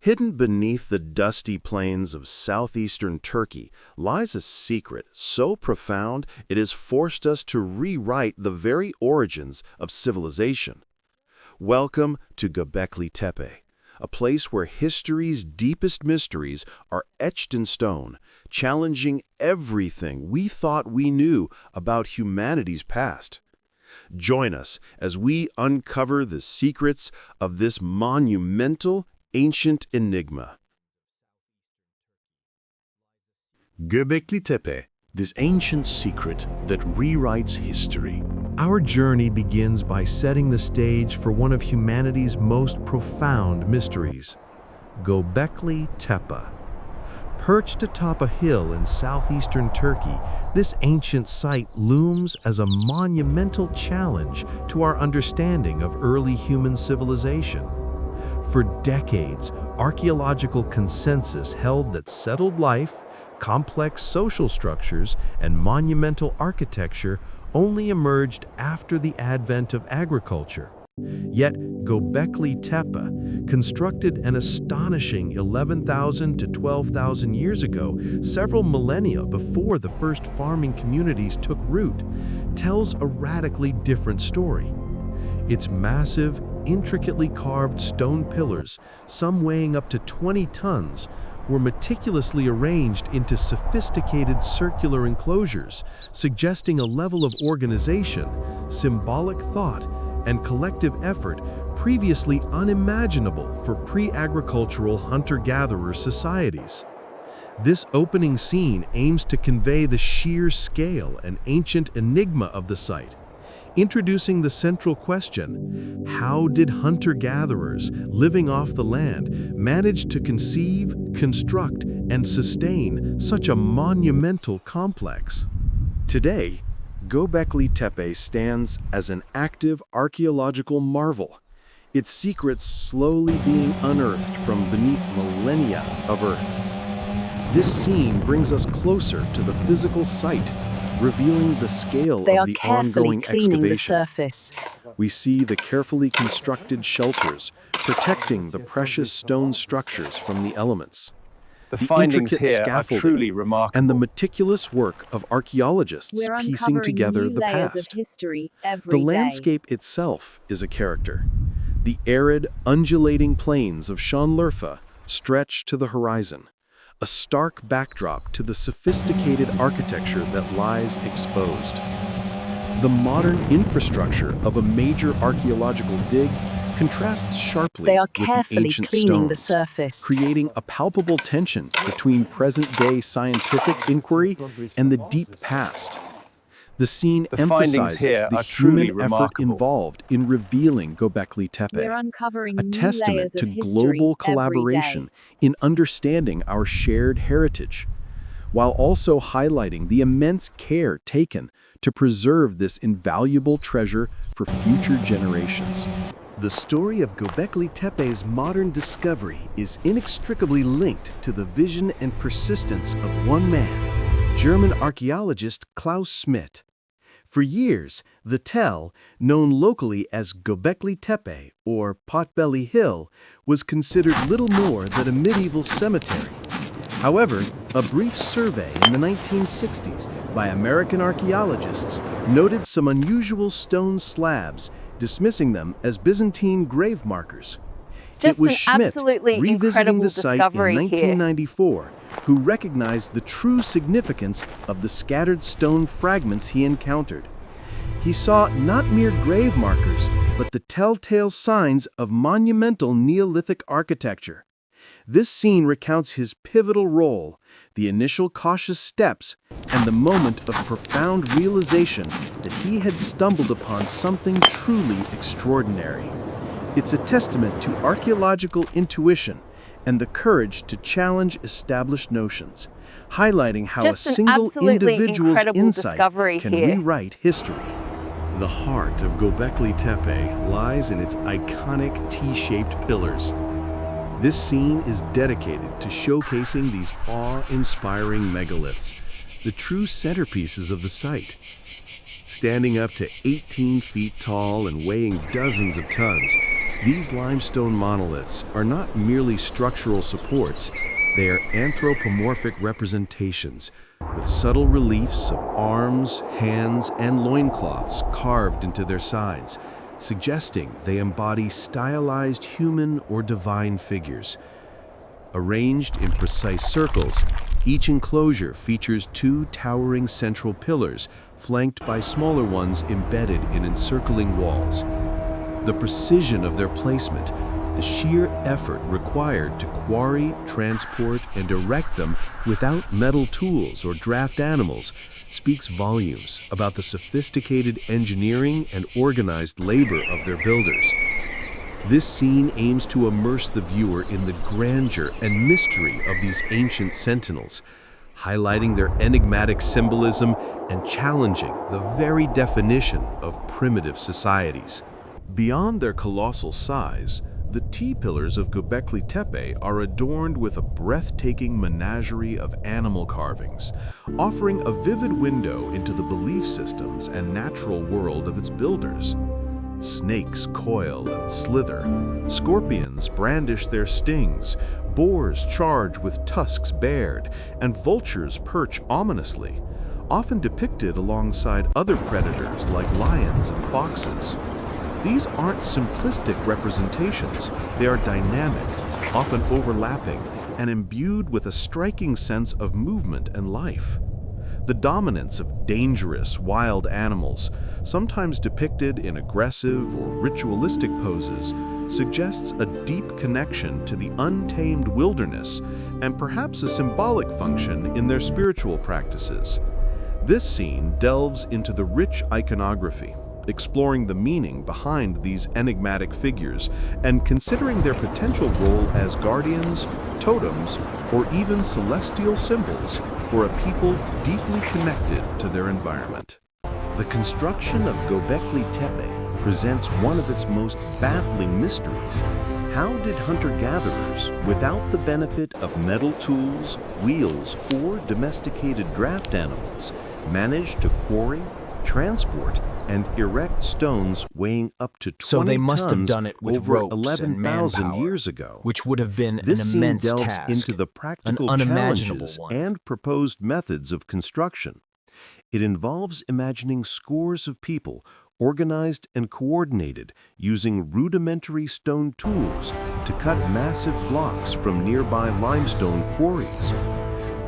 Hidden beneath the dusty plains of southeastern Turkey lies a secret so profound it has forced us to rewrite the very origins of civilization. Welcome to Göbekli Tepe, a place where history's deepest mysteries are etched in stone, challenging everything we thought we knew about humanity's past. Join us as we uncover the secrets of this monumental ancient enigma. Göbekli Tepe, this ancient secret that rewrites history. Our journey begins by setting the stage for one of humanity's most profound mysteries, Göbekli Tepe. Perched atop a hill in southeastern Turkey, this ancient site looms as a monumental challenge to our understanding of early human civilization. For decades, archaeological consensus held that settled life, complex social structures, and monumental architecture only emerged after the advent of agriculture. Yet, Göbekli Tepe, constructed an astonishing 11,000 to 12,000 years ago, several millennia before the first farming communities took root, tells a radically different story. Its massive, intricately carved stone pillars, some weighing up to 20 tons, were meticulously arranged into sophisticated circular enclosures, suggesting a level of organization, symbolic thought, and collective effort previously unimaginable for pre-agricultural hunter-gatherer societies. This opening scene aims to convey the sheer scale and ancient enigma of the site, introducing the central question: how did hunter-gatherers living off the land manage to conceive, construct, and sustain such a monumental complex? Today, Göbekli Tepe stands as an active archaeological marvel, its secrets slowly being unearthed from beneath millennia of Earth. This scene brings us closer to the physical site, revealing the scale of the ongoing excavation. The surface. We see the carefully constructed shelters protecting the precious stone structures from the elements. The findings intricate here are scaffolding truly remarkable. and the meticulous work of archaeologists piecing together the past. The landscape itself is a character. The arid, undulating plains of Şanlıurfa stretch to the horizon, a stark backdrop to the sophisticated architecture that lies exposed. The modern infrastructure of a major archaeological dig contrasts sharply They are with the carefully ancient cleaning the stones, surface. creating a palpable tension between present-day scientific inquiry and the deep past. The scene The findings emphasizes here the are truly human effort remarkable. involved in revealing Göbekli Tepe, We're uncovering a new testament layers to of history global every collaboration day. in understanding our shared heritage, while also highlighting the immense care taken to preserve this invaluable treasure for future generations. The story of Göbekli Tepe's modern discovery is inextricably linked to the vision and persistence of one man, German archaeologist Klaus Schmidt. For years, the tell, known locally as Göbekli Tepe or Potbelly Hill, was considered little more than a medieval cemetery. However, a brief survey in the 1960s by American archaeologists noted some unusual stone slabs, dismissing them as Byzantine grave markers. Just It was an Schmidt, absolutely revisiting incredible the site in discovery here. 1994, who recognized the true significance of the scattered stone fragments he encountered. He saw not mere grave markers, but the telltale signs of monumental Neolithic architecture. This scene recounts his pivotal role, the initial cautious steps, and the moment of profound realization that he had stumbled upon something truly extraordinary. It's a testament to archaeological intuition and the courage to challenge established notions, highlighting how Just a an single absolutely individual's incredible insight discovery can here. rewrite history. The heart of Göbekli Tepe lies in its iconic T-shaped pillars. This scene is dedicated to showcasing these awe-inspiring megaliths, the true centerpieces of the site. Standing up to 18 feet tall and weighing dozens of tons, These limestone monoliths are not merely structural supports, they are anthropomorphic representations, with subtle reliefs of arms, hands, and loincloths carved into their sides, suggesting they embody stylized human or divine figures. Arranged in precise circles, each enclosure features two towering central pillars, flanked by smaller ones embedded in encircling walls. The precision of their placement, the sheer effort required to quarry, transport, and erect them without metal tools or draft animals, speaks volumes about the sophisticated engineering and organized labor of their builders. This scene aims to immerse the viewer in the grandeur and mystery of these ancient sentinels, highlighting their enigmatic symbolism and challenging the very definition of primitive societies. Beyond their colossal size, the T-pillars of Göbekli Tepe are adorned with a breathtaking menagerie of animal carvings, offering a vivid window into the belief systems and natural world of its builders. Snakes coil and slither, scorpions brandish their stings, boars charge with tusks bared, and vultures perch ominously, often depicted alongside other predators like lions and foxes. These aren't simplistic representations, they are dynamic, often overlapping, and imbued with a striking sense of movement and life. The dominance of dangerous, wild animals, sometimes depicted in aggressive or ritualistic poses, suggests a deep connection to the untamed wilderness and perhaps a symbolic function in their spiritual practices. This scene delves into the rich iconography, exploring the meaning behind these enigmatic figures and considering their potential role as guardians, totems, or even celestial symbols for a people deeply connected to their environment. The construction of Göbekli Tepe presents one of its most baffling mysteries. How did hunter-gatherers, without the benefit of metal tools, wheels, or domesticated draft animals, manage to quarry, transport, and erect stones weighing up to 20 So they must have tons done it with over ropes and 11,000 manpower, years ago? which would have been This an scene immense delves task, into the practical an unimaginable challenges one. and proposed methods of construction. It involves imagining scores of people organized and coordinated using rudimentary stone tools to cut massive blocks from nearby limestone quarries.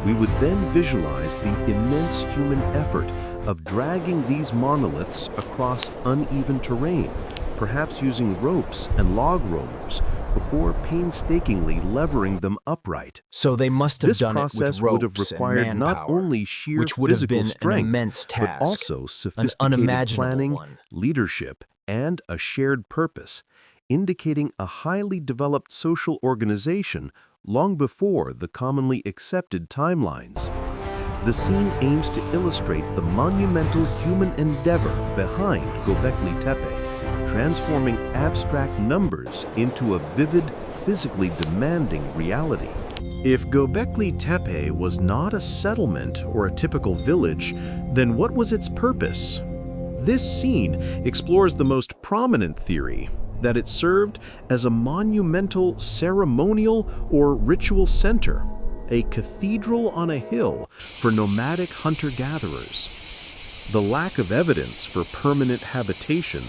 We would then visualize the immense human effort of dragging these monoliths across uneven terrain, perhaps using ropes and log rollers, before painstakingly levering them upright. So they must have This done it process with would have ropes required and not manpower, only sheer which would have physical been strength, an immense task, but also an sophisticated unimaginable planning, one. leadership, and a shared purpose, indicating a highly developed social organization long before the commonly accepted timelines. The scene aims to illustrate the monumental human endeavor behind Göbekli Tepe, transforming abstract numbers into a vivid, physically demanding reality. If Göbekli Tepe was not a settlement or a typical village, then what was its purpose? This scene explores the most prominent theory, that it served as a monumental, ceremonial, or ritual center, a cathedral on a hill for nomadic hunter-gatherers. The lack of evidence for permanent habitation,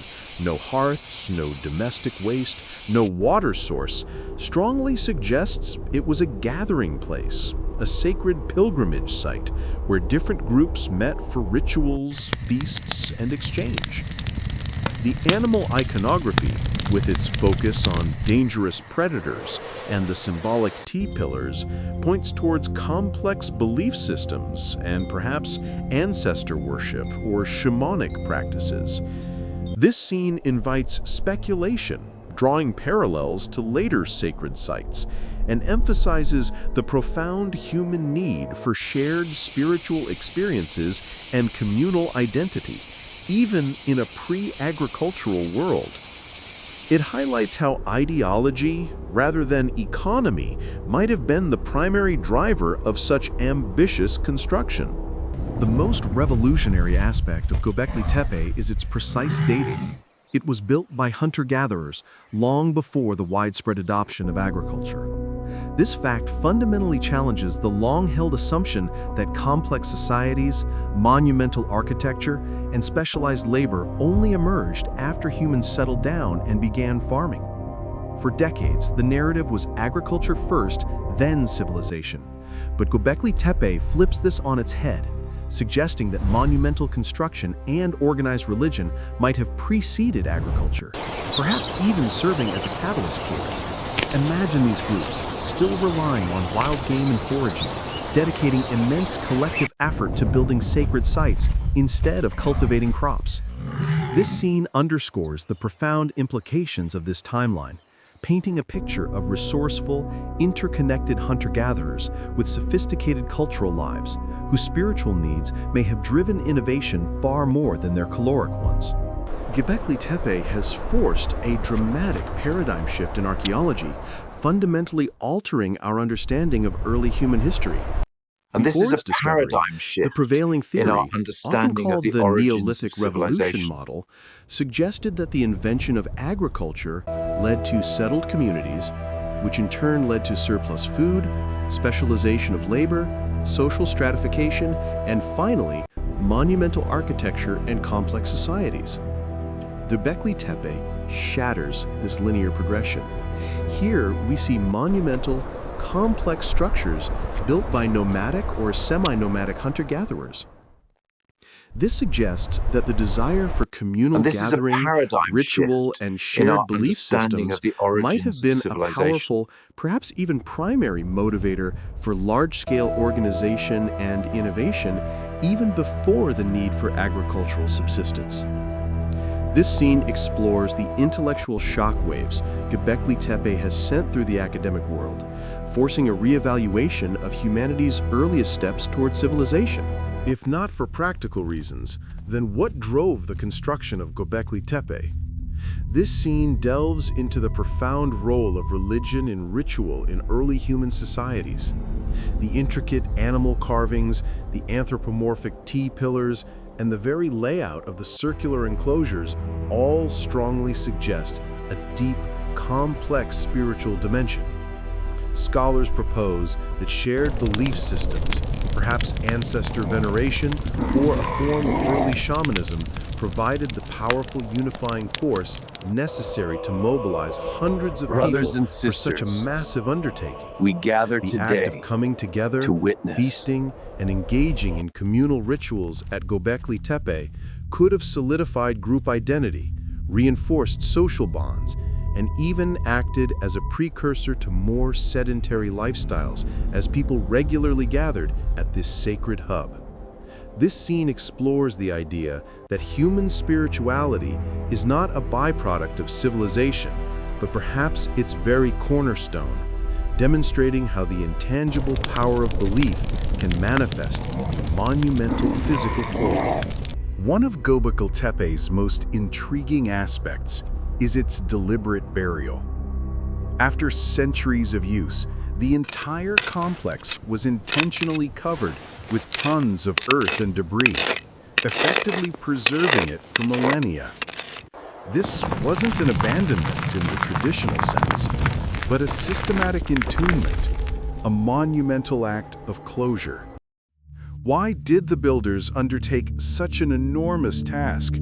no hearths, no domestic waste, no water source, strongly suggests it was a gathering place, a sacred pilgrimage site where different groups met for rituals, feasts, and exchange. The animal iconography, with its focus on dangerous predators and the symbolic T-pillars, points towards complex belief systems and perhaps ancestor worship or shamanic practices. This scene invites speculation, drawing parallels to later sacred sites, and emphasizes the profound human need for shared spiritual experiences and communal identity, even in a pre-agricultural world. It highlights how ideology, rather than economy, might have been the primary driver of such ambitious construction. The most revolutionary aspect of Göbekli Tepe is its precise dating. It was built by hunter-gatherers long before the widespread adoption of agriculture. This fact fundamentally challenges the long-held assumption that complex societies, monumental architecture, and specialized labor only emerged after humans settled down and began farming. For decades, the narrative was agriculture first, then civilization. But Göbekli Tepe flips this on its head, suggesting that monumental construction and organized religion might have preceded agriculture, perhaps even serving as a catalyst here. Imagine these groups, still relying on wild game and foraging, dedicating immense collective effort to building sacred sites instead of cultivating crops. This scene underscores the profound implications of this timeline, painting a picture of resourceful, interconnected hunter-gatherers with sophisticated cultural lives, whose spiritual needs may have driven innovation far more than their caloric ones. Göbekli Tepe has forced a dramatic paradigm shift in archaeology, fundamentally altering our understanding of early human history. And this Before is its a discovery, paradigm shift the prevailing theory, in our often understanding called of the the origins Neolithic of Revolution civilization. model, suggested that the invention of agriculture led to settled communities, which in turn led to surplus food, specialization of labor, social stratification, and finally, monumental architecture and complex societies. The Göbekli Tepe shatters this linear progression. Here we see monumental, complex structures built by nomadic or semi-nomadic hunter-gatherers. This suggests that the desire for communal And this is a gathering, paradigm ritual, shift and in shared our belief understanding systems of the origins might have of been a civilization. powerful, perhaps even primary motivator for large-scale organization and innovation even before the need for agricultural subsistence. This scene explores the intellectual shockwaves Göbekli Tepe has sent through the academic world, forcing a reevaluation of humanity's earliest steps toward civilization. If not for practical reasons, then what drove the construction of Göbekli Tepe? This scene delves into the profound role of religion and ritual in early human societies. The intricate animal carvings, the anthropomorphic T-pillars, and the very layout of the circular enclosures all strongly suggest a deep, complex spiritual dimension. Scholars propose that shared belief systems, perhaps ancestor veneration or a form of early shamanism, provided the powerful unifying force necessary to mobilize hundreds of Brothers people and for such a sisters, massive undertaking. we gather The act today of coming together, to witness. feasting, and engaging in communal rituals at Göbekli Tepe could have solidified group identity, reinforced social bonds, and even acted as a precursor to more sedentary lifestyles as people regularly gathered at this sacred hub. This scene explores the idea that human spirituality is not a byproduct of civilization, but perhaps its very cornerstone, demonstrating how the intangible power of belief can manifest in monumental physical form. One of Göbekli Tepe's most intriguing aspects is its deliberate burial. After centuries of use, the entire complex was intentionally covered with tons of earth and debris, effectively preserving it for millennia. This wasn't an abandonment in the traditional sense, but a systematic entombment, a monumental act of closure. Why did the builders undertake such an enormous task?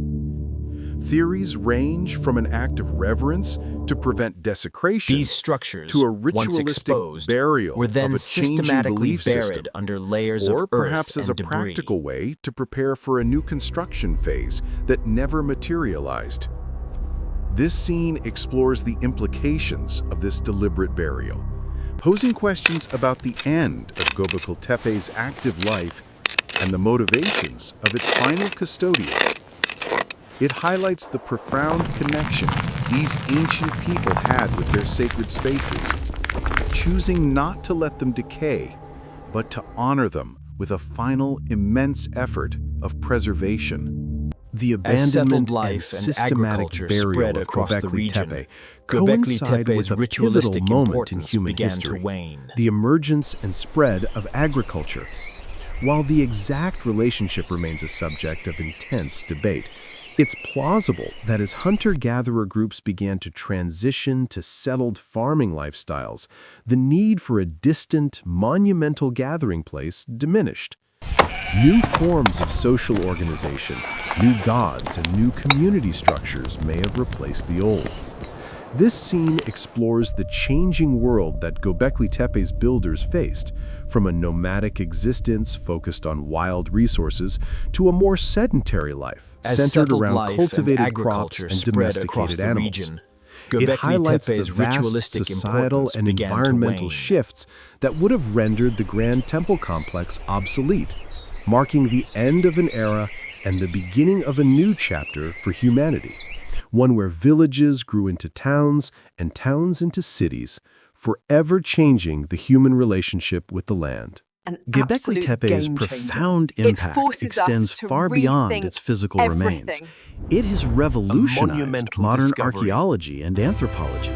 Theories range from an act of reverence to prevent desecration These structures, to a once ritualistic exposed, burial were then of a changing systematically belief buried system, under layers or of perhaps earth as a and debris. practical way to prepare for a new construction phase that never materialized. This scene explores the implications of this deliberate burial, posing questions about the end of Göbekli Tepe's active life and the motivations of its final custodians. It highlights the profound connection these ancient people had with their sacred spaces, choosing not to let them decay, but to honor them with a final immense effort of preservation. The As settled abandonment life and and systematic agriculture burial spread of across the Göbekli region, Tepe Göbekli coincide Tepe's with a pivotal ritualistic moment in importance human began history, to wane. the emergence and spread of agriculture. While the exact relationship remains a subject of intense debate, It's plausible that as hunter-gatherer groups began to transition to settled farming lifestyles, the need for a distant, monumental gathering place diminished. New forms of social organization, new gods, and new community structures may have replaced the old. This scene explores the changing world that Göbekli Tepe's builders faced, from a nomadic existence focused on wild resources to a more sedentary life, As centered settled around life cultivated and crops agriculture and spread across domesticated the animals. region, It Göbekli highlights the Tepe's vast ritualistic societal importance and began to environmental wane. shifts that would have rendered the Grand Temple complex obsolete, marking the end of an era and the beginning of a new chapter for humanity, one where villages grew into towns and towns into cities, forever changing the human relationship with the land. An Göbekli absolute Tepe's game-changer. profound It impact forces us extends to far beyond rethink its physical remains. everything. It has revolutionized monumental modern discovery. archaeology and anthropology.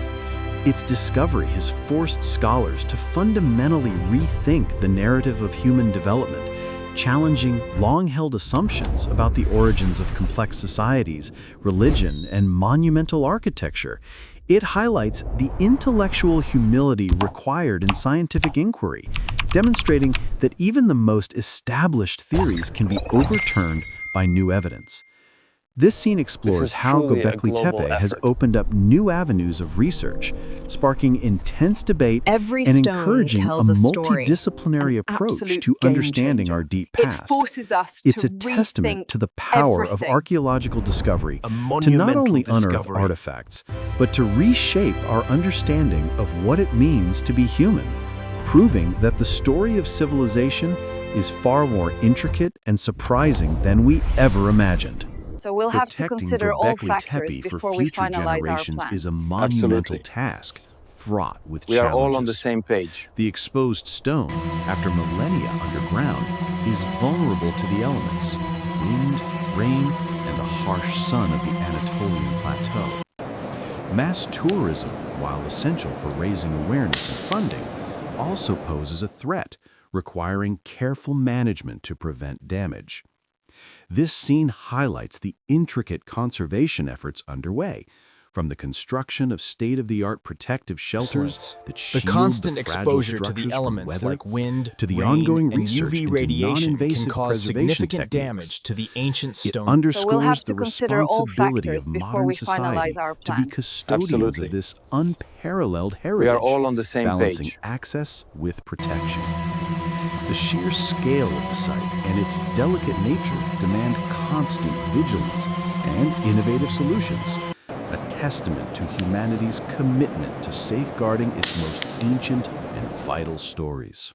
Its discovery has forced scholars to fundamentally rethink the narrative of human development, challenging long-held assumptions about the origins of complex societies, religion, and monumental architecture. It highlights the intellectual humility required in scientific inquiry, demonstrating that even the most established theories can be overturned by new evidence. This scene explores how truly a Göbekli global Tepe has effort. opened up new avenues of research, sparking intense debate Every and stone encouraging a tells a story, multidisciplinary an approach absolute to game understanding changer. our deep It past. forces us It's to a testament rethink to the power of everything. archaeological discovery A to not monumental only unearth discovery. artifacts, but to reshape our understanding of what it means to be human, proving that the story of civilization is far more intricate and surprising than we ever imagined. So we'll have to Protecting consider all Göbekli factors Tepe for before we future finalize our generations plan. is a monumental Absolutely. task, fraught with We challenges. are all on the same page. The exposed stone, after millennia underground, is vulnerable to the elements, wind, rain, and the harsh sun of the Anatolian plateau. Mass tourism, while essential for raising awareness and funding, also poses a threat, requiring careful management to prevent damage. This scene highlights the intricate conservation efforts underway, from the construction of state-of-the-art protective shelters that The shield constant the fragile exposure to structures the from elements weather, like wind, to the rain, ongoing and research UV into radiation can non-invasive cause preservation significant techniques. damage to the ancient It stone. underscores So we'll have to the consider all responsibility factors of before modern we society finalize our to plan. be custodians Absolutely. of this unparalleled heritage, We are all on the same balancing page. access with protection. The sheer scale of the site and its delicate nature demand constant vigilance and innovative solutions, a testament to humanity's commitment to safeguarding its most ancient and vital stories.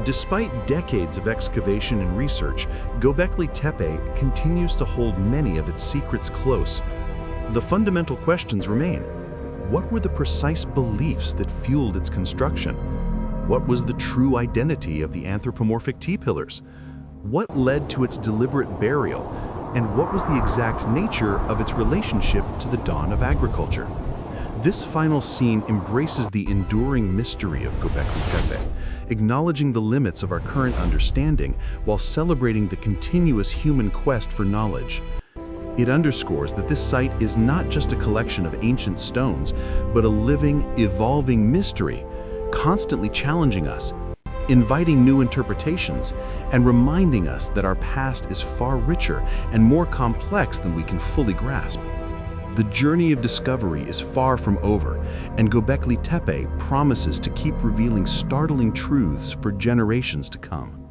Despite decades of excavation and research, Göbekli Tepe continues to hold many of its secrets close. The fundamental questions remain. What were the precise beliefs that fueled its construction? What was the true identity of the anthropomorphic T-pillars? What led to its deliberate burial? And what was the exact nature of its relationship to the dawn of agriculture? This final scene embraces the enduring mystery of Göbekli Tepe, acknowledging the limits of our current understanding while celebrating the continuous human quest for knowledge. It underscores that this site is not just a collection of ancient stones, but a living, evolving mystery, constantly challenging us, inviting new interpretations, and reminding us that our past is far richer and more complex than we can fully grasp. The journey of discovery is far from over, and Göbekli Tepe promises to keep revealing startling truths for generations to come.